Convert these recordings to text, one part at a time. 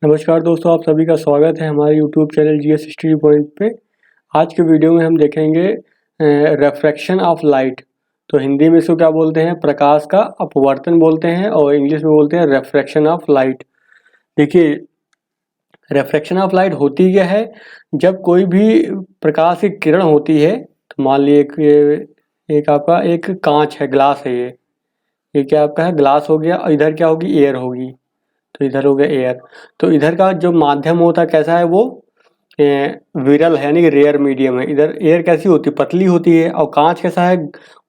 नमस्कार दोस्तों, आप सभी का स्वागत है हमारे YouTube channel GS history point पे। आज के वीडियो में हम देखेंगे रिफ्रैक्शन ऑफ लाइट। तो हिंदी में इसको क्या बोलते हैं? प्रकाश का अपवर्तन बोलते हैं, और इंग्लिश में बोलते हैं रिफ्रैक्शन ऑफ लाइट। देखिए, रिफ्रैक्शन ऑफ लाइट होती क्या है? जब कोई भी प्रकाश की किरण होती है, तो मान लीजिए एक आपका एक कांच है, ग्लास है। ये क्या आपका है? ग्लास हो गया, और इधर क्या होगी? एयर होगी। तो इधर हो गया एयर। तो इधर का जो माध्यम होता है कैसा है? वो विरल है, यानी कि रेयर मीडियम है। इधर एयर कैसी होती है? पतली होती है। और कांच कैसा है?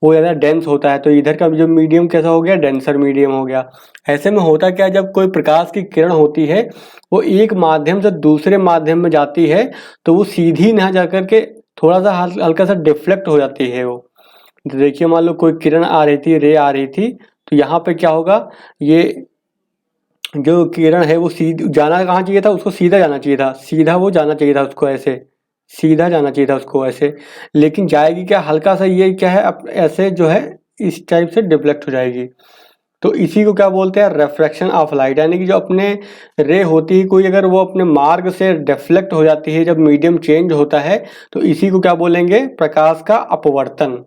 वो ज़्यादा डेंस होता है। तो इधर का जो मीडियम कैसा हो गया? डेंसर मीडियम हो गया। ऐसे में होता क्या है, जब कोई प्रकाश की किरण होती है, वो एक माध्यम से दूसरे माध्यम में जाती है, तो वो सीधी ना जा करके थोड़ा सा हल्का सा डिफ्लेक्ट हो जाती है वो। तो देखिए, मान लो कोई किरण आ रही थी, रे आ रही थी, तो यहाँ पे क्या होगा? ये जो किरण है वो जाना कहाँ चाहिए था? उसको सीधा जाना चाहिए था, सीधा वो जाना चाहिए था उसको, ऐसे सीधा जाना चाहिए था उसको ऐसे। लेकिन जाएगी क्या? हल्का सा ये क्या है, ऐसे जो है इस टाइप से डिफ्लेक्ट हो जाएगी। तो इसी को क्या बोलते हैं? Refraction of light. यानी कि जो अपने रे होती है कोई, अगर वो अपने मार्ग से डिफ्लेक्ट हो जाती है, जब मीडियम चेंज होता है, तो इसी को क्या बोलेंगे? प्रकाश का अपवर्तन।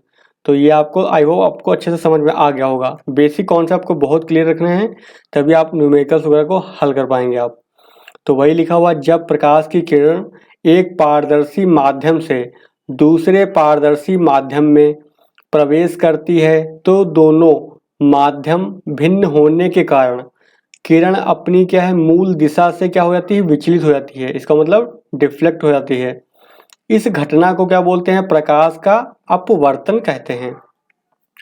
तो ये आपको, आई होप आपको अच्छे से समझ में आ गया होगा। बेसिक कॉन्सेप्ट को बहुत क्लियर रखना है, तभी आप न्यूमेरिकल्स वगैरह को हल कर पाएंगे आप। तो वही लिखा हुआ, जब प्रकाश की किरण एक पारदर्शी माध्यम से दूसरे पारदर्शी माध्यम में प्रवेश करती है, तो दोनों माध्यम भिन्न होने के कारण किरण अपनी क्या है? मूल दिशा से क्या हो जाती है? विचलित हो जाती है। इसका मतलब डिफ्लेक्ट हो जाती है। इस घटना को क्या बोलते हैं? प्रकाश का अपवर्तन कहते हैं।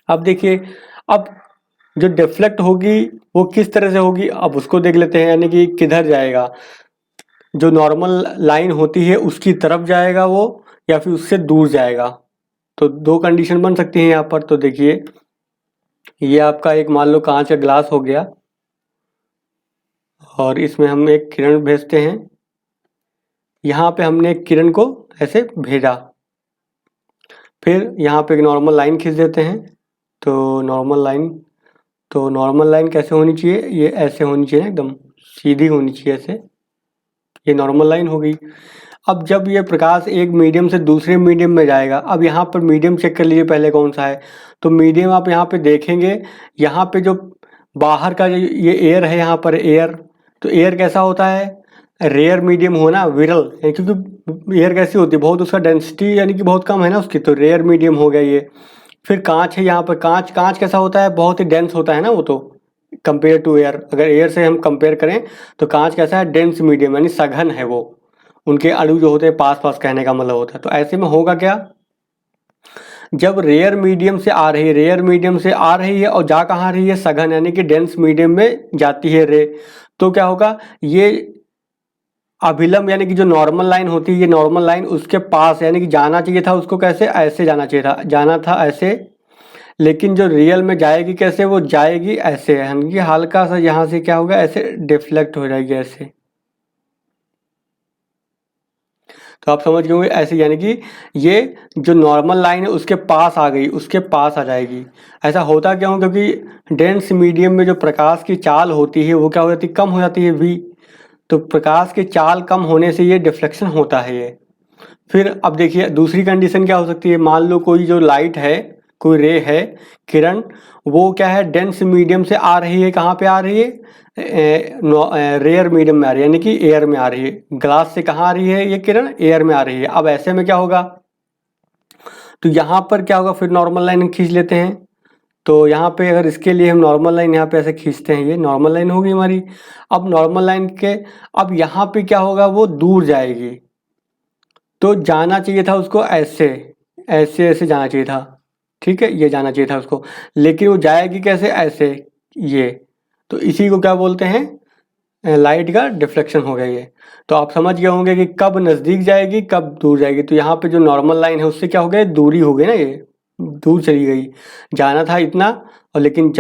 अब देखिए, अब जो डिफ्लेक्ट होगी वो किस तरह से होगी, अब उसको देख लेते हैं। यानी कि किधर जाएगा? जो नॉर्मल लाइन होती है उसकी तरफ जाएगा वो, या फिर उससे दूर जाएगा। तो दो कंडीशन बन सकती है यहाँ पर। तो देखिए, ये आपका एक मान लो कांच का ग्लास हो गया, और इसमें हम एक किरण भेजते हैं। यहाँ पे हमने एक किरण को ऐसे भेजा, फिर यहाँ पे एक नॉर्मल लाइन खींच देते हैं। तो नॉर्मल लाइन कैसे होनी चाहिए? ये ऐसे होनी चाहिए ना, एकदम सीधी होनी चाहिए ऐसे। ये नॉर्मल लाइन हो गई। अब जब ये प्रकाश एक मीडियम से दूसरे मीडियम में जाएगा, अब यहाँ पर मीडियम चेक कर लीजिए पहले कौन सा है। तो मीडियम आप यहाँ पे देखेंगे, यहाँ पे जो बाहर का जो ये एयर है, यहाँ पर एयर, तो एयर कैसा होता है? रेयर मीडियम हो ना, विरल, क्योंकि एयर कैसी होती है? बहुत, उसका डेंसिटी यानी कि बहुत कम है ना उसकी, तो रेयर मीडियम हो गया ये। फिर कांच है, यहाँ पर कांच, कांच कैसा होता है? बहुत ही डेंस होता है ना वो तो, कंपेयर टू एयर। अगर एयर से हम कंपेयर करें तो कांच कैसा है? डेंस मीडियम, यानी सघन है वो। उनके अणु जो होते हैं पास पास, कहने का मतलब होता है। तो ऐसे में होगा क्या? जब रेयर मीडियम से आ रही है, रेयर मीडियम से आ रही है और जा कहाँ रही है? सघन, यानी कि डेंस मीडियम में जाती है रे। तो क्या होगा? ये अभिलंब, यानी कि जो नॉर्मल लाइन होती है, ये नॉर्मल लाइन उसके पास, यानी कि जाना चाहिए था उसको कैसे? ऐसे जाना चाहिए था, जाना था ऐसे। लेकिन जो रियल में जाएगी कैसे? वो जाएगी ऐसे, यानी कि हल्का सा यहाँ से क्या होगा? ऐसे डिफ्लेक्ट हो जाएगी ऐसे। तो आप समझ गए होंगे ऐसे, यानी कि ये जो नॉर्मल लाइन है उसके पास आ गई, उसके पास आ जाएगी। ऐसा होता क्यों? क्योंकि डेंस मीडियम में जो प्रकाश की चाल होती है वो क्या हो जाती है? कम हो जाती है, v। तो प्रकाश की चाल कम होने से ये डिफ्लेक्शन होता है ये। फिर अब देखिए, दूसरी कंडीशन क्या हो सकती है? मान लो कोई जो लाइट है, कोई रे है, किरण, वो क्या है? डेंस मीडियम से आ रही है। कहाँ पे आ रही है? रेयर मीडियम में आ रही है, यानी कि एयर में आ रही है। ग्लास से कहाँ आ रही है ये किरण? एयर में आ रही है। अब ऐसे में क्या होगा? तो यहाँ पर क्या होगा? फिर नॉर्मल लाइन खींच लेते हैं। तो यहाँ पे अगर इसके लिए हम नॉर्मल लाइन यहाँ पे ऐसे खींचते हैं, ये नॉर्मल लाइन होगी हमारी। अब नॉर्मल लाइन के, अब यहाँ पे क्या होगा? वो दूर जाएगी। तो जाना चाहिए था उसको ऐसे, ऐसे ऐसे जाना चाहिए था। ठीक है, ये जाना चाहिए था उसको। लेकिन वो जाएगी कैसे? ऐसे, ये। तो इसी को क्या बोलते हैं? लाइट का डिफ्लेक्शन हो गया ये। तो आप समझ गए होंगे कि कब नज़दीक जाएगी, कब दूर जाएगी। तो यहाँ पे जो नॉर्मल लाइन है उससे क्या हो गया? दूरी हो गई ना, ये दूर चली गई। जाना था इतना, और लेकिन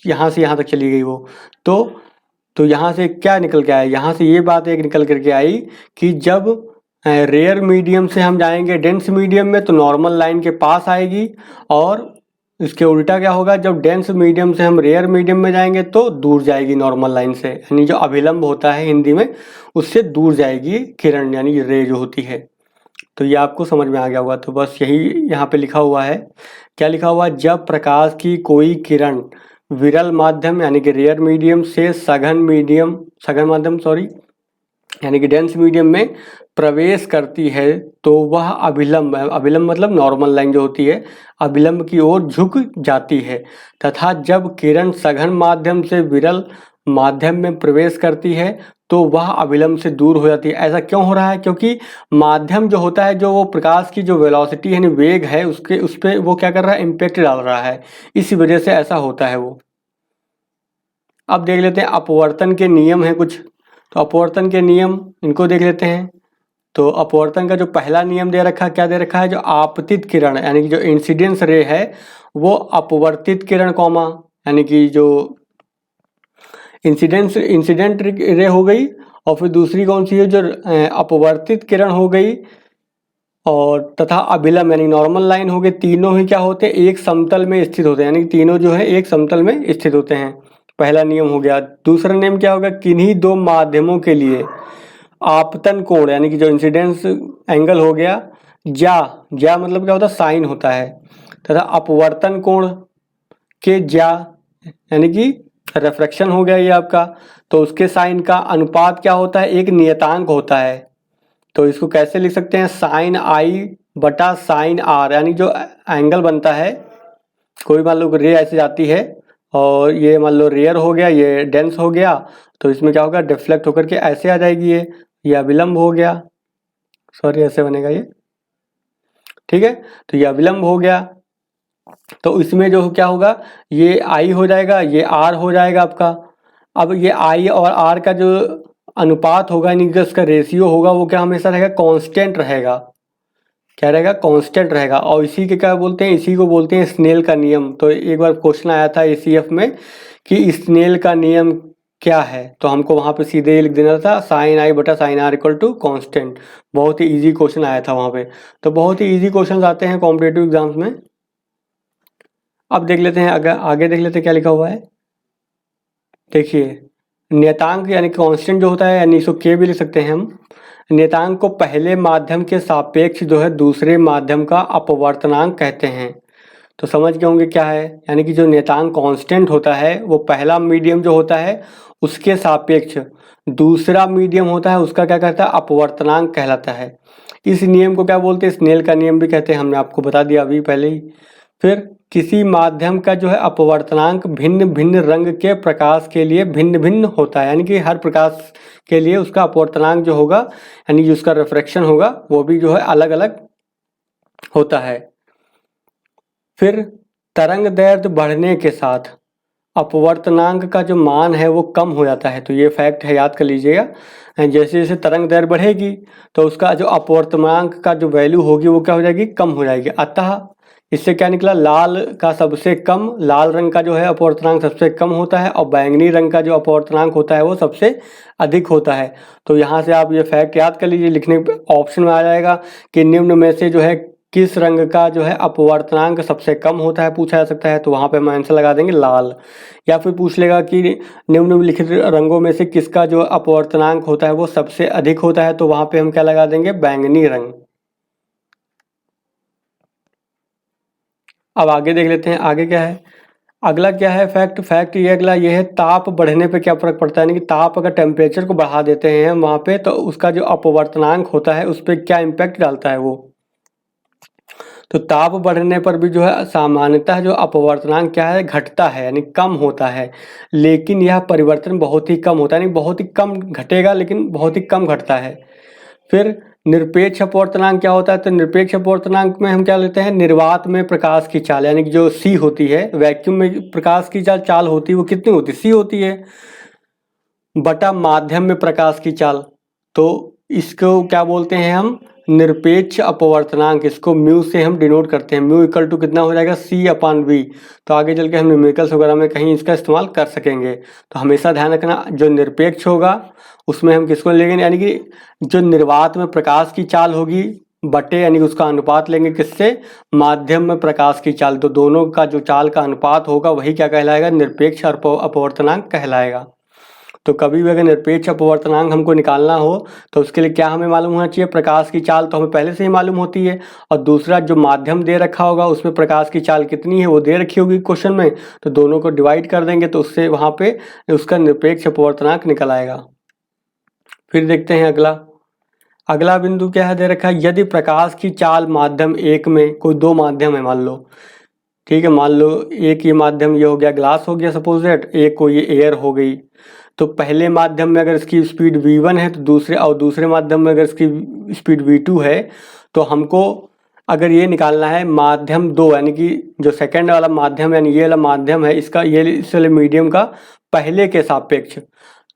यहाँ से यहाँ तक चली गई वो। तो यहाँ से क्या निकल के आया? यहाँ से ये बात एक निकल करके आई कि जब रेयर मीडियम से हम जाएंगे डेंस मीडियम में, तो नॉर्मल लाइन के पास आएगी, और इसके उल्टा क्या होगा, जब डेंस मीडियम से हम रेयर मीडियम में जाएंगे तो दूर जाएगी नॉर्मल लाइन से, यानी जो अभिलंब होता है हिंदी में उससे दूर जाएगी किरण, यानी रे जो होती है। तो ये आपको समझ में आ गया होगा। तो बस यही यहाँ पे लिखा हुआ है। क्या लिखा हुआ है, जब प्रकाश की कोई किरण विरल माध्यम यानी कि रेयर मीडियम से सघन माध्यम यानी कि डेंस मीडियम में प्रवेश करती है तो वह अभिलंब मतलब नॉर्मल लाइन जो होती है अभिलंब की ओर झुक जाती है, तथा जब किरण सघन माध्यम से विरल माध्यम में प्रवेश करती है तो वह अभिलंब से दूर हो जाती है। ऐसा क्यों हो रहा है, क्योंकि माध्यम जो होता है, जो वो प्रकाश की जो वेलोसिटी यानी वेग है उसके उस पर वो क्या कर रहा है, इम्पैक्ट डाल रहा है, इसी वजह से ऐसा होता है वो। अब देख लेते हैं अपवर्तन के नियम है कुछ। तो अपवर्तन के नियम इनको देख लेते हैं। तो अपवर्तन का जो पहला नियम दे रखा है, क्या दे रखा है, जो आपतित किरण यानी कि जो इंसिडेंस रे है वो अपवर्तित किरण कॉमा यानी कि जो इंसिडेंट रे हो गई, और फिर दूसरी कौन सी है, जो अपवर्तित किरण हो गई, और तथा अभिलंब यानी नॉर्मल लाइन हो गई। तीनों ही क्या होते हैं, एक समतल में स्थित होते हैं, यानी तीनों जो है एक समतल में स्थित होते हैं। पहला नियम हो गया। दूसरा नियम क्या होगा, किन्हीं दो माध्यमों के लिए आपतन कोण यानी कि जो इंसिडेंस एंगल हो गया, ज्या मतलब क्या होता है, साइन होता है, तथा अपवर्तन कोण के ज्या यानी कि रिफ्रैक्शन हो गया ये आपका, तो उसके साइन का अनुपात क्या होता है, एक नियतांक होता है। तो इसको कैसे लिख सकते हैं, साइन आई बटा साइन आर, यानी जो एंगल बनता है, कोई मान लो रे ऐसे जाती है और ये मान लो रेयर हो गया, ये डेंस हो गया, तो इसमें क्या होगा, डिफ्लेक्ट होकर के ऐसे आ जाएगी ये अभिलंब हो गया, सॉरी ऐसे बनेगा ये, ठीक है। तो ये अभिलंब हो गया, तो इसमें जो क्या होगा, ये आई हो जाएगा, ये आर हो जाएगा आपका। अब ये आई और आर का जो अनुपात होगा यानी कि उसका रेशियो होगा वो क्या हमेशा रहेगा, कांस्टेंट रहेगा। क्या रहेगा, कांस्टेंट रहेगा। और इसी के क्या बोलते हैं, इसी को बोलते हैं स्नेल का नियम। तो एक बार क्वेश्चन आया था एसीएफ में कि स्नेल का नियम क्या है, तो हमको वहाँ पे सीधे लिख देना था साइन आई बटा sine r equal to constant. बहुत ही ईजी क्वेश्चन आया था वहाँ पे। तो बहुत ही ईजी क्वेश्चन आते हैं कॉम्पिटेटिव एग्जाम्स में। अब देख लेते हैं आगे देख लेते हैं क्या लिखा हुआ है। देखिए नियतांक यानी कांस्टेंट जो होता है, यानी इसको के भी लिख सकते हैं हम। नियतांक को पहले माध्यम के सापेक्ष जो है दूसरे माध्यम का अपवर्तनांक कहते हैं। तो समझ गए होंगे क्या है, यानी कि जो नियतांक कांस्टेंट होता है वो पहला मीडियम जो होता है उसके सापेक्ष दूसरा मीडियम होता है उसका क्या कहता है, अपवर्तनांक कहलाता है। इस नियम को क्या बोलते हैं, स्नेल का नियम भी कहते हैं, हमने आपको बता दिया अभी पहले ही। फिर किसी माध्यम का जो है अपवर्तनांक भिन्न भिन्न रंग के प्रकाश के लिए भिन्न भिन्न होता है, यानी कि हर प्रकाश के लिए उसका अपवर्तनांक जो होगा यानी कि उसका रिफ्रैक्शन होगा वो भी जो है अलग अलग होता है। फिर तरंग दैर्ध्य बढ़ने के साथ अपवर्तनांक का जो मान है वो कम हो जाता है। तो ये फैक्ट है, याद कर लीजिएगा। जैसे जैसे तरंग दैर्ध्य बढ़ेगी तो उसका जो अपवर्तनांक का जो वैल्यू होगी वो क्या हो जाएगी, कम हो जाएगी। अतः इससे क्या निकला, लाल रंग का जो है अपवर्तनांक सबसे कम होता है और बैंगनी रंग का जो अपवर्तनांक होता है वो सबसे अधिक होता है। तो यहाँ से आप ये फैक्ट याद कर लीजिए, लिखने ऑप्शन में आ जाएगा कि निम्न में से जो है किस रंग का जो है अपवर्तनांक सबसे कम होता है, पूछा जा सकता है। तो वहाँ पे हम आंसर लगा देंगे लाल। या फिर पूछ लेगा कि निम्नलिखित रंगों में से किसका जो अपवर्तनांक होता है वो सबसे अधिक होता है, तो वहाँ पे हम क्या लगा देंगे, बैंगनी रंग। अब आगे देख लेते हैं आगे क्या है। अगला क्या है फैक्ट ये अगला ये है, ताप बढ़ने पे क्या फर्क पड़ता है, यानी कि ताप अगर टेम्परेचर को बढ़ा देते हैं हम वहाँ पे तो उसका जो अपवर्तनांक होता है उस पर क्या इम्पैक्ट डालता है वो। तो ताप बढ़ने पर भी जो है सामान्यतः जो अपवर्तनांक क्या है, घटता है यानी कम होता है, लेकिन यह परिवर्तन बहुत ही कम होता है, यानी बहुत ही कम घटेगा लेकिन बहुत ही कम घटता है। फिर निरपेक्ष अपवर्तनांक क्या होता है, तो निरपेक्ष अपवर्तनांक में हम क्या लेते हैं, निर्वात में प्रकाश की चाल यानी कि जो सी होती है, वैक्यूम में प्रकाश की चाल होती है वो कितनी होती है, सी होती है, बटा माध्यम में प्रकाश की चाल। तो इसको क्या बोलते हैं हम, निरपेक्ष अपवर्तनांक। इसको म्यू से हम डिनोट करते हैं, म्यू इक्वल टू कितना हो जाएगा, सी अपॉन वी। तो आगे चल के हम न्यूमेरिकल्स वगैरह में कहीं इसका इस्तेमाल कर सकेंगे। तो हमेशा ध्यान रखना जो निरपेक्ष होगा उसमें हम किसको लेंगे, यानी कि जो निर्वात में प्रकाश की चाल होगी बटे यानी कि उसका अनुपात लेंगे किससे, माध्यम में प्रकाश की चाल। तो दोनों का जो चाल का अनुपात होगा वही क्या कहलाएगा, निरपेक्ष अपवर्तनांक कहलाएगा। तो कभी भी अगर निरपेक्ष अपवर्तनांक हमको निकालना हो तो उसके लिए क्या हमें मालूम होना चाहिए, प्रकाश की चाल तो हमें पहले से ही मालूम होती है, और दूसरा जो माध्यम दे रखा होगा उसमें प्रकाश की चाल कितनी है वो दे रखी होगी क्वेश्चन में, तो दोनों को डिवाइड कर देंगे तो उससे वहाँ पे उसका निरपेक्ष अपवर्तनांक निकल आएगा। फिर देखते हैं अगला बिंदु क्या है, दे रखा है यदि प्रकाश की चाल माध्यम एक में, कोई दो माध्यम है मान लो, ठीक है, मान लो एक ये माध्यम ये हो गया ग्लास हो गया सपोज दैट, एक को ये एयर हो गई, तो पहले माध्यम में अगर इसकी स्पीड v1 है तो दूसरे माध्यम में अगर इसकी स्पीड v2 है, तो हमको अगर ये निकालना है माध्यम दो यानी कि जो सेकंड वाला माध्यम यानी ये वाला माध्यम है इसका, ये इस वाले मीडियम का पहले के सापेक्ष,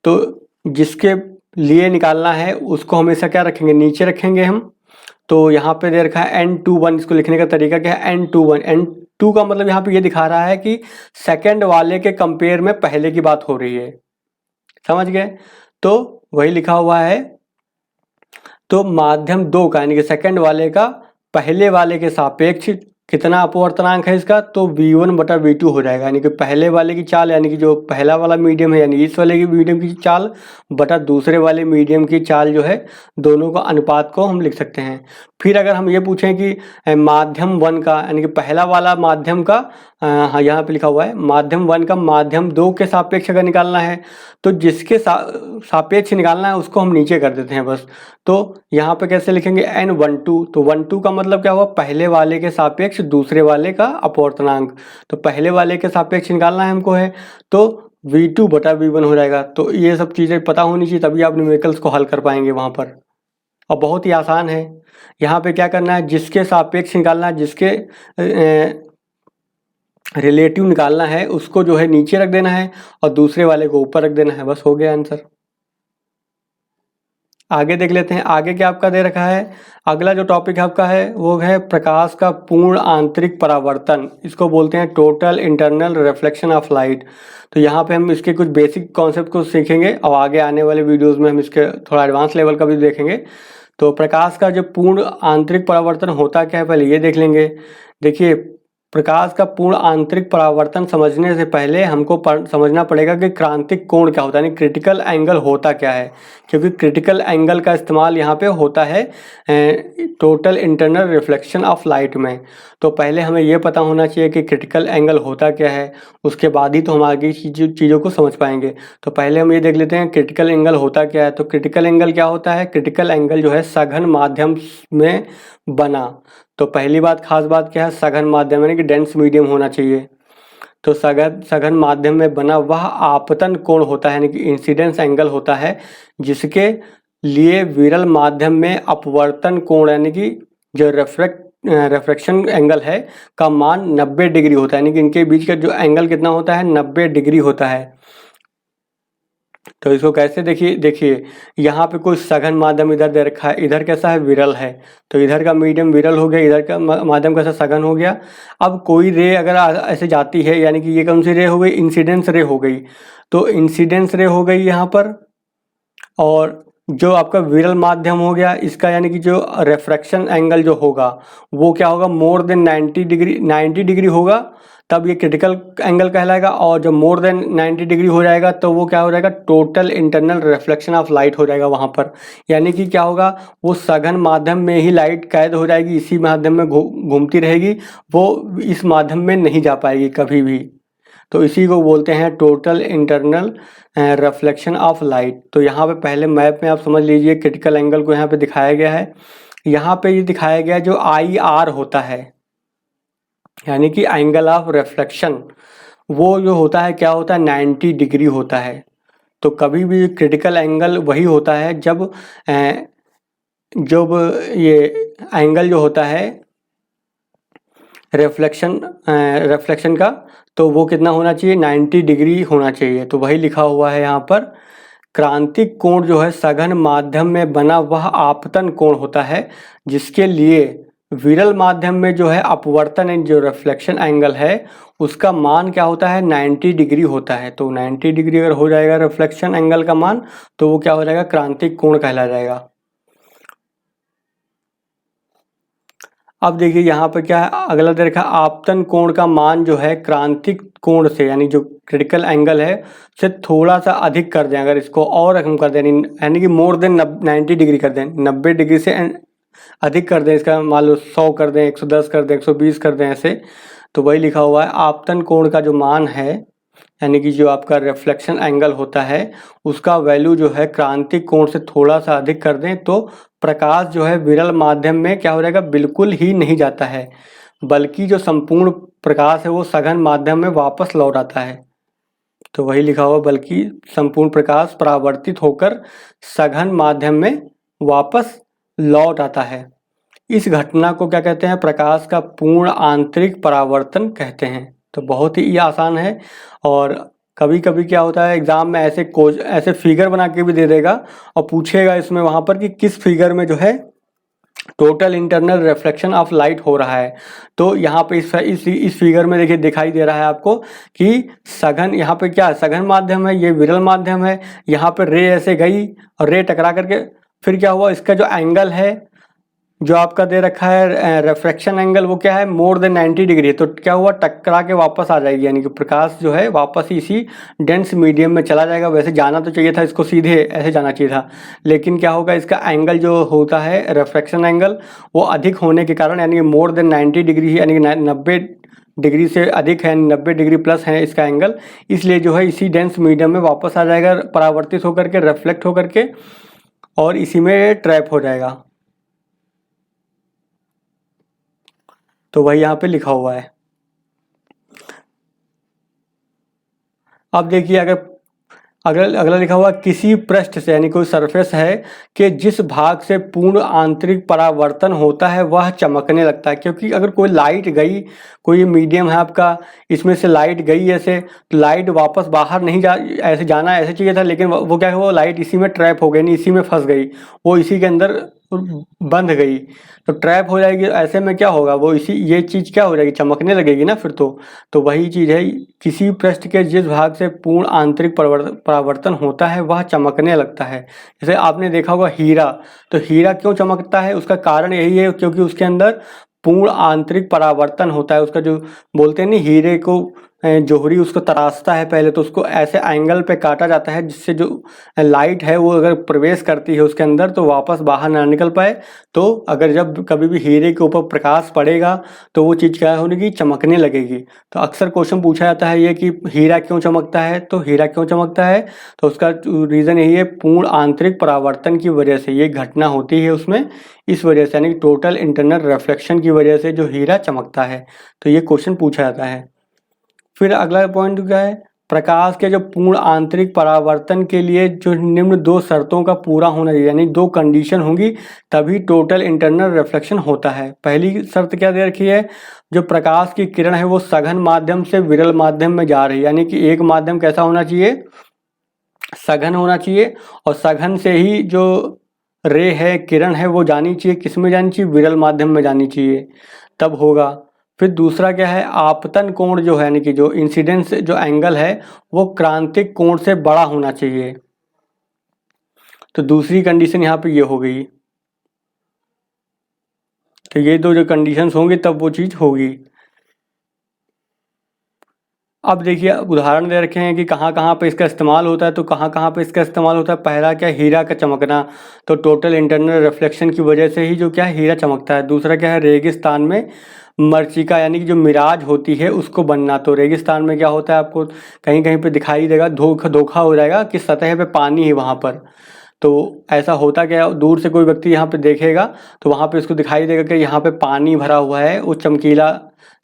तो जिसके लिए निकालना है उसको हमेशा क्या रखेंगे, नीचे रखेंगे हम। तो यहाँ पे दे रखा है n21, इसको लिखने का तरीका क्या है, n21, n2 का मतलब यहाँ पे ये दिखा रहा है कि सेकंड वाले के कंपेयर में पहले की बात हो रही है, समझ गए। तो वही लिखा हुआ है, तो माध्यम दो का यानी कि सेकंड वाले का पहले वाले के सापेक्ष कितना अपवर्तनांक है इसका, तो v1/v2 हो जाएगा, यानी कि पहले वाले की चाल यानी कि जो पहला वाला मीडियम है यानी इस वाले की मीडियम की चाल बटा दूसरे वाले मीडियम की चाल जो है, दोनों का अनुपात को हम लिख सकते हैं। फिर अगर हम ये पूछें कि माध्यम वन का यानी कि पहला वाला माध्यम का, हाँ यहाँ पे लिखा हुआ है माध्यम वन का माध्यम दो के सापेक्ष अगर निकालना है, तो जिसके सापेक्ष निकालना है उसको हम नीचे कर देते हैं बस। तो यहाँ पे कैसे लिखेंगे n12, तो 12 का मतलब क्या हुआ, पहले वाले के सापेक्ष दूसरे वाले का अपवर्तनांक, तो पहले वाले के सापेक्ष निकालना है हमको है, तो v2/v1 हो जाएगा। तो ये सब चीज़ें पता होनी चाहिए तभी आप न्यूमेरिकल्स को हल कर पाएंगे वहाँ पर, और बहुत ही आसान है। यहाँ पे क्या करना है, जिसके सापेक्ष निकालना है, जिसके रिलेटिव निकालना है उसको जो है नीचे रख देना है और दूसरे वाले को ऊपर रख देना है, बस हो गया आंसर। आगे देख लेते हैं, आगे क्या आपका दे रखा है। अगला जो टॉपिक आपका है वो है प्रकाश का पूर्ण आंतरिक परावर्तन, इसको बोलते हैं total internal reflection of light. तो यहाँ पे हम इसके कुछ बेसिक कॉन्सेप्ट को सीखेंगे और आगे आने वाले वीडियोस में हम इसके थोड़ा एडवांस लेवल का भी देखेंगे। तो प्रकाश का जो पूर्ण आंतरिक परावर्तन होता क्या है पहले ये देख लेंगे। देखिए, प्रकाश का पूर्ण आंतरिक परावर्तन समझने से पहले हमको समझना पड़ेगा कि क्रांतिक कोण क्या होता है, यानी क्रिटिकल एंगल होता क्या है, क्योंकि क्रिटिकल एंगल का इस्तेमाल यहाँ पे होता है total internal reflection of light में। तो पहले हमें ये पता होना चाहिए कि क्रिटिकल एंगल होता क्या है, उसके बाद ही तो हम आगे चीज़ों को समझ पाएंगे। तो पहले हम ये देख लेते हैं क्रिटिकल एंगल होता क्या है। तो क्रिटिकल एंगल क्या होता है, क्रिटिकल एंगल जो है सघन माध्यम में बना, तो पहली बात खास बात क्या है, सघन माध्यम यानी कि डेंस मीडियम होना चाहिए। तो सघन माध्यम में बना वह आपतन कोण होता है यानी कि इंसिडेंस एंगल होता है, जिसके लिए विरल माध्यम में अपवर्तन कोण यानी कि जो रिफ्रैक्शन एंगल है का मान 90 डिग्री होता है, यानी कि इनके बीच का जो एंगल कितना होता है 90 डिग्री होता है। तो इसको कैसे देखिए यहाँ पे कोई सघन माध्यम इधर दे रखा है, इधर कैसा है विरल है, तो इधर का मीडियम विरल हो गया, इधर का माध्यम कैसा सघन हो गया। अब कोई रे अगर ऐसे जाती है यानी कि ये कौन सी रे हो गई, इंसिडेंस रे हो गई, तो इंसिडेंस रे हो गई यहाँ पर, और जो आपका विरल माध्यम हो गया इसका यानी कि जो रिफ्रैक्शन एंगल जो होगा वो क्या होगा, मोर देन 90 डिग्री होगा, तब ये क्रिटिकल एंगल कहलाएगा। और जब मोर देन 90 डिग्री हो जाएगा तो वो क्या हो जाएगा, total internal reflection of light हो जाएगा वहाँ पर। यानी कि क्या होगा, वो सघन माध्यम में ही लाइट कैद हो जाएगी, इसी माध्यम में घूमती रहेगी, वो इस माध्यम में नहीं जा पाएगी कभी भी। तो इसी को बोलते हैं total internal reflection of light. तो यहाँ पे पहले मैप में आप समझ लीजिए क्रिटिकल एंगल को यहाँ पे दिखाया गया है। यहाँ पे ये दिखाया गया जो IR होता है यानी कि एंगल ऑफ रिफ्लेक्शन, वो जो होता है क्या होता है 90 डिग्री होता है। तो कभी भी क्रिटिकल एंगल वही होता है जब ये एंगल जो होता है रिफ्लेक्शन का, तो वो कितना होना चाहिए 90 डिग्री होना चाहिए। तो वही लिखा हुआ है यहाँ पर, क्रांतिक कोण जो है सघन माध्यम में बना वह आपतन कोण होता है, जिसके लिए विरल माध्यम में जो है अपवर्तन जो रिफ्लेक्शन एंगल है उसका मान क्या होता है 90 डिग्री होता है। तो 90 डिग्री अगर हो जाएगा रिफ्लेक्शन एंगल का मान, तो वो क्या हो जाएगा, क्रांतिक कोण कहला जाएगा। अब देखिए यहाँ पर क्या है, अगला दे रखा है आपतन कोण का मान जो है क्रांतिक कोण से यानी जो क्रिटिकल एंगल है से थोड़ा सा अधिक कर दें। अगर इसको और हम कर दें यानी कि मोर देन 90 डिग्री कर दें, 90 डिग्री से अधिक कर दें, इसका मान लो 100 कर दें, 110 कर दें, 120 कर दें ऐसे, तो वही लिखा हुआ है आपतन कोण का जो मान है यानी कि जो आपका रिफ्लेक्शन एंगल होता है उसका वैल्यू जो है क्रांतिक कोण से थोड़ा सा अधिक कर दें तो प्रकाश जो है विरल माध्यम में क्या हो जाएगा, बिल्कुल ही नहीं जाता है, बल्कि जो संपूर्ण प्रकाश है वो सघन माध्यम में वापस लौट आता है। तो वही लिखा हुआ, बल्कि संपूर्ण प्रकाश परावर्तित होकर सघन माध्यम में वापस लौट आता है। इस घटना को क्या कहते हैं, प्रकाश का पूर्ण आंतरिक परावर्तन कहते हैं। तो बहुत ही आसान है। और कभी कभी क्या होता है एग्जाम में ऐसे फिगर बना के भी दे देगा और पूछेगा इसमें वहाँ पर कि किस फिगर में जो है total internal reflection of light हो रहा है। तो यहाँ पे इस फिगर में देखिए दिखाई दे रहा है आपको कि सघन, यहाँ पे क्या सघन माध्यम है, ये विरल माध्यम है, यहाँ पे रे ऐसे गई और रे टकरा करके फिर क्या हुआ, इसका जो एंगल है जो आपका दे रखा है रिफ्रैक्शन एंगल वो क्या है, मोर देन 90 डिग्री है। तो क्या हुआ, टकरा के वापस आ जाएगी, यानी कि प्रकाश जो है वापस इसी डेंस मीडियम में चला जाएगा। वैसे जाना तो चाहिए था इसको सीधे ऐसे जाना चाहिए था, लेकिन क्या होगा, इसका एंगल जो होता है रिफ्रैक्शन एंगल वो अधिक होने के कारण, यानी कि मोर देन 90 डिग्री यानी कि 90 डिग्री से अधिक है, 90 डिग्री प्लस है इसका एंगल, इसलिए जो है इसी डेंस मीडियम में वापस आ जाएगा, परावर्तित होकर के, रिफ्लेक्ट होकर के, और इसी में ट्रैप हो जाएगा। तो वही यहाँ पे लिखा हुआ है। अब देखिए अगला लिखा हुआ, किसी पृष्ठ से यानी कोई सरफेस है कि जिस भाग से पूर्ण आंतरिक परावर्तन होता है वह चमकने लगता है। क्योंकि अगर कोई लाइट गई, कोई मीडियम है आपका, इसमें से लाइट गई ऐसे, तो लाइट वापस बाहर नहीं ऐसे जाना ऐसे चाहिए था, लेकिन वो क्या हुआ, लाइट इसी में ट्रैप हो गई, नहीं इसी में फंस गई, वो इसी के अंदर बंध गई, तो ट्रैप हो जाएगी। ऐसे में क्या होगा, वो ये चीज़ क्या हो जाएगी, चमकने लगेगी ना फिर तो वही चीज़ है, किसी पृष्ठ के जिस भाग से पूर्ण आंतरिक परावर्तन होता है वह चमकने लगता है। जैसे आपने देखा होगा हीरा, तो हीरा क्यों चमकता है, उसका कारण यही है क्योंकि उसके अंदर पूर्ण आंतरिक परावर्तन होता है। उसका जो बोलते हैं ना, हीरे को जोहरी उसको तराशता है पहले, तो उसको ऐसे एंगल पे काटा जाता है जिससे जो लाइट है वो अगर प्रवेश करती है उसके अंदर तो वापस बाहर ना निकल पाए। तो अगर जब कभी भी हीरे के ऊपर प्रकाश पड़ेगा तो वो चीज़ क्या होगी, चमकने लगेगी। तो अक्सर क्वेश्चन पूछा जाता है ये कि हीरा क्यों चमकता है, तो हीरा क्यों चमकता है, तो उसका रीज़न यही है, पूर्ण आंतरिक परावर्तन की वजह से ये घटना होती है उसमें, इस वजह से यानी टोटल इंटरनल रिफ्लेक्शन की वजह से जो हीरा चमकता है। तो ये क्वेश्चन पूछा जाता है। फिर अगला पॉइंट क्या है, प्रकाश के जो पूर्ण आंतरिक परावर्तन के लिए जो निम्न दो शर्तों का पूरा होना चाहिए, यानी दो कंडीशन होंगी तभी टोटल इंटरनल रिफ्लेक्शन होता है। पहली शर्त क्या दे रखी है, जो प्रकाश की किरण है वो सघन माध्यम से विरल माध्यम में जा रही है, यानी कि एक माध्यम कैसा होना चाहिए, सघन होना चाहिए, और सघन से ही जो रे है, किरण है, वो जानी चाहिए, किस में जानी चाहिए, विरल माध्यम में जानी चाहिए, तब होगा। फिर दूसरा क्या है, आपतन कोण जो है यानी कि जो इंसिडेंस जो एंगल है वो क्रांतिक कोण से बड़ा होना चाहिए। तो दूसरी कंडीशन यहाँ पे ये हो गई। तो ये दो जो कंडीशंस होंगी तब वो चीज़ होगी। अब देखिए उदाहरण दे रखे हैं कि कहाँ कहाँ पे इसका इस्तेमाल होता है, तो कहाँ कहाँ पे इसका इस्तेमाल होता है। पहला क्या, हीरा का चमकना, तो टोटल इंटरनल रिफ्लेक्शन की वजह से ही जो क्या है हीरा चमकता है। दूसरा क्या है, रेगिस्तान में मरीचिका यानी कि जो मिराज होती है उसको बनना। तो रेगिस्तान में क्या होता है, आपको कहीं कहीं पे दिखाई देगा, धोखा हो जाएगा कि सतह पे पानी है वहाँ पर। तो ऐसा होता क्या, दूर से कोई व्यक्ति यहाँ पे देखेगा तो वहाँ पे उसको दिखाई देगा कि यहाँ पे पानी भरा हुआ है, वो चमकीला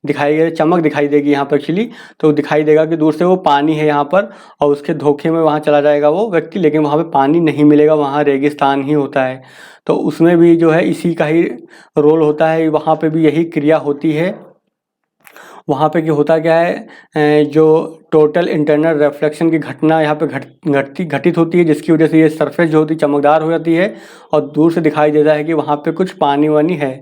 दिखाई दे, चमक दिखाई देगी यहाँ पर एक्चुअली। तो दिखाई देगा कि दूर से वो पानी है यहाँ पर, और उसके धोखे में वहाँ चला जाएगा वो व्यक्ति, लेकिन वहाँ पे पानी नहीं मिलेगा, वहाँ रेगिस्तान ही होता है। तो उसमें भी जो है इसी का ही रोल होता है, वहाँ पे भी यही क्रिया होती है। वहाँ पे क्या होता क्या है, जो टोटल इंटरनल रिफ्लेक्शन की घटना यहाँ पे घटित होती है, जिसकी वजह से ये सरफेस जो होती है चमकदार हो जाती है और दूर से दिखाई देता है कि वहाँ पे कुछ पानी वानी है।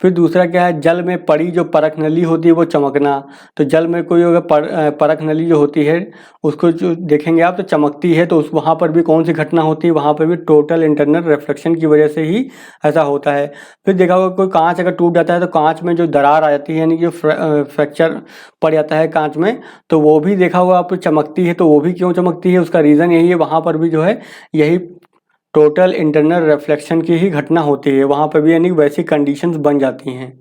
फिर दूसरा क्या है, जल में पड़ी जो परख नली होती है वो चमकना। तो जल में कोई अगर परख नली जो होती है उसको जो देखेंगे आप तो चमकती है, तो उस वहाँ पर भी कौन सी घटना होती है, वहाँ पर भी टोटल इंटरनल रिफ्लेक्शन की वजह से ही ऐसा होता है। फिर देखा होगा कोई कांच अगर टूट जाता है तो कांच में जो दरार आ जाती है यानी कि फ्रैक्चर पड़ जाता है कांच में, तो वो भी देखा होगा आप चमकती है। तो वो भी क्यों चमकती है, उसका रीज़न यही है, वहाँ पर भी जो है यही टोटल इंटरनल रिफ्लेक्शन की ही घटना होती है, वहाँ पर भी यानी वैसी कंडीशंस बन जाती हैं।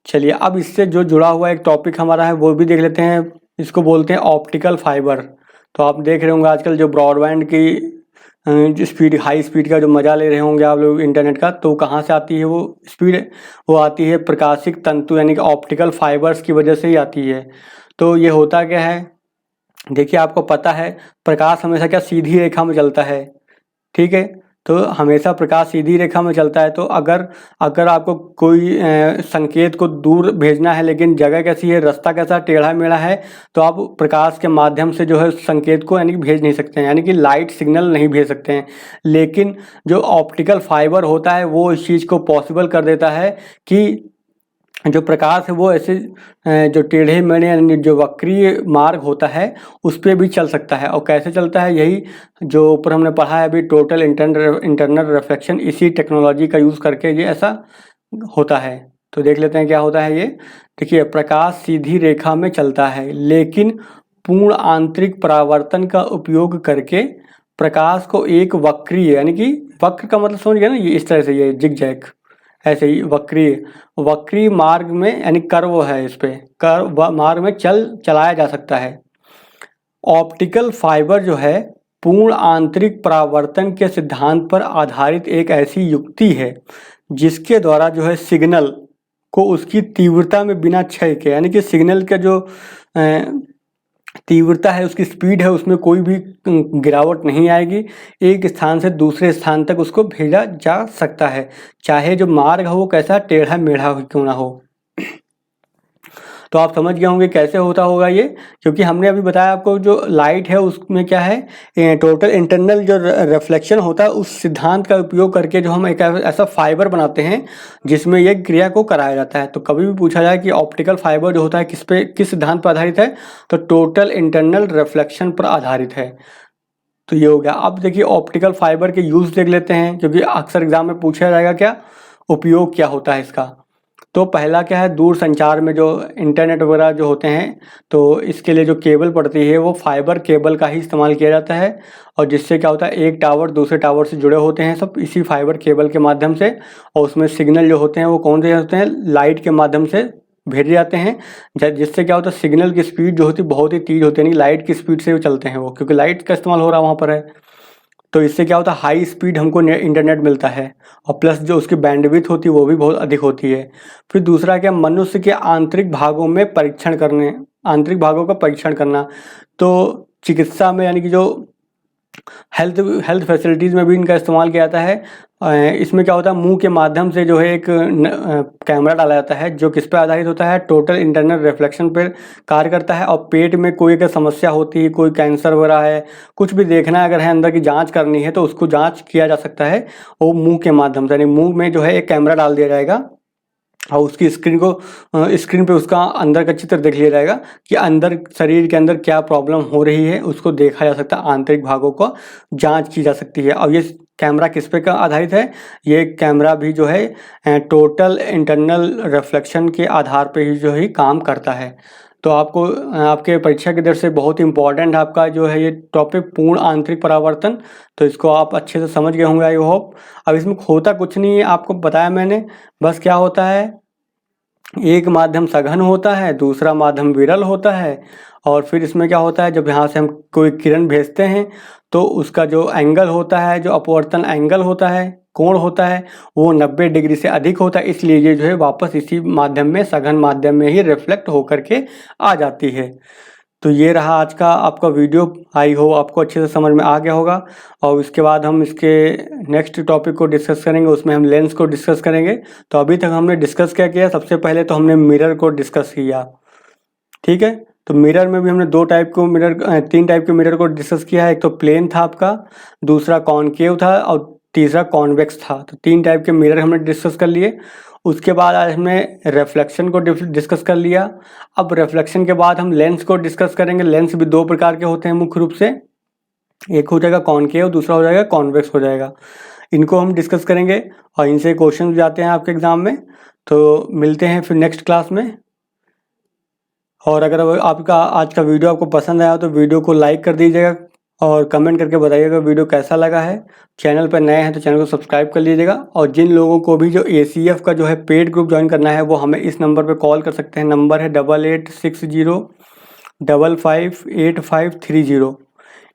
चलिए अब इससे जो जुड़ा हुआ एक टॉपिक हमारा है वो भी देख लेते हैं, इसको बोलते हैं ऑप्टिकल फाइबर। तो आप देख रहे होंगे आजकल जो ब्रॉडबैंड की जो स्पीड, हाई स्पीड का जो मज़ा ले रहे होंगे आप लोग इंटरनेट का, तो कहाँ से आती है वो स्पीड, वो आती है प्रकाशिक तंतु यानी कि ऑप्टिकल फाइबर्स की वजह से ही आती है। तो ये होता क्या है, देखिए आपको पता है प्रकाश हमेशा क्या सीधी रेखा में चलता है, ठीक है। तो हमेशा प्रकाश सीधी रेखा में चलता है, तो अगर अगर आपको कोई संकेत को दूर भेजना है लेकिन जगह कैसी है, रास्ता कैसा टेढ़ा मेढ़ा है, तो आप प्रकाश के माध्यम से जो है उस संकेत को यानी कि भेज नहीं सकते हैं, यानी कि लाइट सिग्नल नहीं भेज सकते हैं। लेकिन जो ऑप्टिकल फाइबर होता है वो इस चीज़ को पॉसिबल कर देता है कि जो प्रकाश है वो ऐसे जो टेढ़े मेढ़े यानी जो वक्रीय मार्ग होता है उस पे भी चल सकता है। और कैसे चलता है, यही जो ऊपर हमने पढ़ा है अभी टोटल इंटरनल रिफ्लेक्शन, इसी टेक्नोलॉजी का यूज़ करके ये ऐसा होता है। तो देख लेते हैं क्या होता है ये। देखिए प्रकाश सीधी रेखा में चलता है लेकिन पूर्ण आंतरिक परावर्तन का उपयोग करके प्रकाश को एक वक्रीय यानी कि वक्र का मतलब समझ गया ना, ये इस तरह से ये जिगजैग ऐसे ही वक्री मार्ग में यानी कर्व है, इस पे कर्व मार्ग में चलाया जा सकता है। ऑप्टिकल फाइबर जो है पूर्ण आंतरिक परावर्तन के सिद्धांत पर आधारित एक ऐसी युक्ति है जिसके द्वारा जो है सिग्नल को उसकी तीव्रता में बिना क्षय के, यानी कि सिग्नल का जो तीव्रता है, उसकी स्पीड है, उसमें कोई भी गिरावट नहीं आएगी, एक स्थान से दूसरे स्थान तक उसको भेजा जा सकता है, चाहे जो मार्ग हो वो कैसा टेढ़ा मेढ़ा क्यों ना हो। तो आप समझ गए होंगे कैसे होता होगा ये, क्योंकि हमने अभी बताया आपको जो लाइट है उसमें क्या है, टोटल इंटरनल जो रिफ्लेक्शन होता है उस सिद्धांत का उपयोग करके जो हम एक ऐसा फाइबर बनाते हैं जिसमें ये क्रिया को कराया जाता है। तो कभी भी पूछा जाए कि ऑप्टिकल फाइबर जो होता है किस सिद्धांत पर आधारित है, तो टोटल इंटरनल रिफ्लेक्शन पर आधारित है। तो ये हो गया। अब देखिए ऑप्टिकल फाइबर के यूज़ देख लेते हैं, क्योंकि अक्सर एग्जाम में पूछा जाएगा क्या उपयोग क्या होता है इसका। तो पहला क्या है, दूर संचार में जो इंटरनेट वगैरह जो होते हैं तो इसके लिए जो केबल पड़ती है वो फाइबर केबल का ही इस्तेमाल किया जाता है, और जिससे क्या होता है एक टावर दूसरे टावर से जुड़े होते हैं सब इसी फाइबर केबल के माध्यम से, और उसमें सिग्नल जो होते हैं वो कौन से होते हैं, लाइट के माध्यम से भेजे जाते हैं। जिससे क्या होता है सिग्नल की स्पीड जो होती है बहुत ही तेज होती है, यानी लाइट की स्पीड से वो चलते हैं वो, क्योंकि लाइट का इस्तेमाल हो रहा है वहाँ पर है। तो इससे क्या होता है हाई स्पीड हमको इंटरनेट मिलता है, और प्लस जो उसकी बैंडविड्थ होती है वो भी बहुत अधिक होती है। फिर दूसरा क्या, मनुष्य के आंतरिक भागों में आंतरिक भागों का परीक्षण करना। तो चिकित्सा में यानी कि जो हेल्थ हेल्थ फैसिलिटीज़ में भी इनका इस्तेमाल किया जाता है। इसमें क्या होता है मुंह के माध्यम से जो है एक कैमरा डाला जाता है जो किस पे आधारित होता है, टोटल इंटरनल रिफ्लेक्शन पर कार्य करता है। और पेट में कोई अगर समस्या होती है, कोई कैंसर वगैरह है, कुछ भी देखना अगर है, अंदर की जांच करनी है तो उसको जांच किया जा सकता है वो मुंह के माध्यम से, यानी मुंह में जो है एक कैमरा डाल दिया जाएगा और उसकी स्क्रीन पे उसका अंदर का चित्र देख लिया जाएगा कि अंदर शरीर के अंदर क्या प्रॉब्लम हो रही है, उसको देखा जा सकता है, आंतरिक भागों को जांच की जा सकती है। और ये कैमरा किस पे का आधारित है, ये कैमरा भी जो है टोटल इंटरनल रिफ्लेक्शन के आधार पे ही जो है काम करता है। तो आपको आपके परीक्षा की दर से बहुत इंपॉर्टेंट आपका जो है ये टॉपिक पूर्ण आंतरिक परावर्तन, तो इसको आप अच्छे से समझ गए होंगे आई होप। अब इसमें होता कुछ नहीं है, आपको बताया मैंने, बस क्या होता है एक माध्यम सघन होता है, दूसरा माध्यम विरल होता है, और फिर इसमें क्या होता है जब यहाँ से हम कोई किरण भेजते हैं तो उसका जो एंगल होता है, जो अपवर्तन एंगल होता है, कोण होता है, वो 90 डिग्री से अधिक होता है, इसलिए ये जो है वापस इसी माध्यम में, सघन माध्यम में ही रिफ्लेक्ट होकर के आ जाती है। तो ये रहा आज का आपका वीडियो, आई हो आपको अच्छे से समझ में आ गया होगा। और इसके बाद हम इसके नेक्स्ट टॉपिक को डिस्कस करेंगे, उसमें हम लेंस को डिस्कस करेंगे। तो अभी तक हमने डिस्कस क्या किया, सबसे पहले तो हमने मिरर को डिस्कस किया, ठीक है। तो मिरर में भी हमने तीन टाइप के मिरर को डिस्कस किया है। एक तो प्लेन था आपका, दूसरा कॉनकेव था, और तीसरा कॉन्वेक्स था। तो 3 टाइप के मिरर हमने डिस्कस कर लिए। उसके बाद आज हमने रिफ्लेक्शन को डिस्कस कर लिया। अब रिफ्लेक्शन के बाद हम लेंस को डिस्कस करेंगे। लेंस भी 2 प्रकार के होते हैं मुख्य रूप से, एक हो जाएगा कॉनकेव, दूसरा हो जाएगा कॉन्वेक्स हो जाएगा। इनको हम डिस्कस करेंगे और इनसे क्वेश्चन भी आते हैं आपके एग्जाम में। तो मिलते हैं फिर नेक्स्ट क्लास में। और अगर आपका आज का वीडियो आपको पसंद आया तो वीडियो को लाइक कर दीजिएगा और कमेंट करके बताइएगा वीडियो कैसा लगा है। चैनल पर नए हैं तो चैनल को सब्सक्राइब कर लीजिएगा। और जिन लोगों को भी जो ACF का जो है पेड ग्रुप ज्वाइन करना है वो हमें इस नंबर पर कॉल कर सकते हैं। नंबर है 8860558530।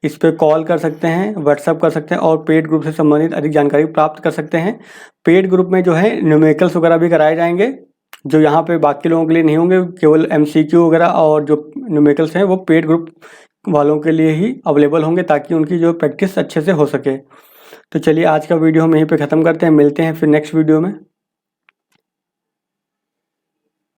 इस पर कॉल कर सकते हैं, व्हाट्सअप कर सकते हैं और पेड ग्रुप से संबंधित अधिक जानकारी प्राप्त कर सकते हैं। पेड ग्रुप में जो है न्यूमेरिकल्स वगैरह भी कराए जाएंगे जो यहाँ पे बाकी लोगों के लिए नहीं होंगे। केवल MCQ वगैरह और जो न्यूमेरिकल्स हैं वो पेड ग्रुप वालों के लिए ही अवेलेबल होंगे ताकि उनकी जो प्रैक्टिस अच्छे से हो सके। तो चलिए आज का वीडियो हम यहीं पे ख़त्म करते हैं। मिलते हैं फिर नेक्स्ट वीडियो में।